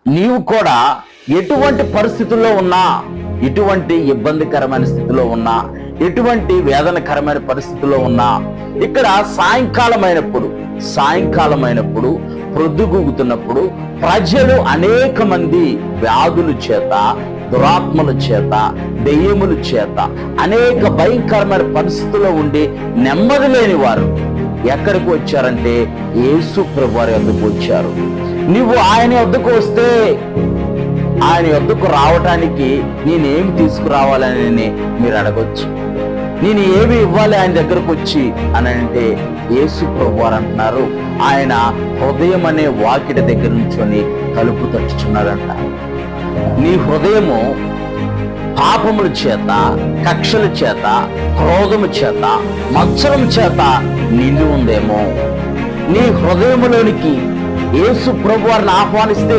నీవు కూడా ఎటువంటి పరిస్థితుల్లో ఉన్నా, ఎటువంటి ఇబ్బందికరమైన స్థితిలో ఉన్నా, ఎటువంటి వేదనకరమైన పరిస్థితుల్లో ఉన్నా, ఇక్కడ సాయంకాలమైనప్పుడు ప్రొద్దుగూగుతున్నప్పుడు ప్రజలు అనేక మంది వ్యాధుల చేత, దురాత్మల చేత, దెయ్యముల చేత, అనేక భయంకరమైన పరిస్థితుల్లో ఉండి నెమ్మది లేని వారు ఎక్కడికి వచ్చారంటే యేసు ప్రభు వారి వద్దకు వచ్చారు. నువ్వు ఆయన వద్దకు వస్తే, ఆయన వద్దకు రావటానికి నేనేమి తీసుకురావాలని మీరు అడగొచ్చు. నేను ఏమి ఇవ్వాలి ఆయన దగ్గరకు వచ్చి అని అంటే, యేసు ప్రభు వారు అంటున్నారు, ఆయన హృదయం అనే వాకిటి దగ్గర నుంచొని తలుపు తట్టుచున్నాడంట. నీ హృదయము పాపముల చేత, కక్షల చేత, క్రోధము చేత, మత్సరం చేత నిండి ఉందేమో. నీ హృదయములోనికి యేసు ప్రభు వారిని ఆహ్వానిస్తే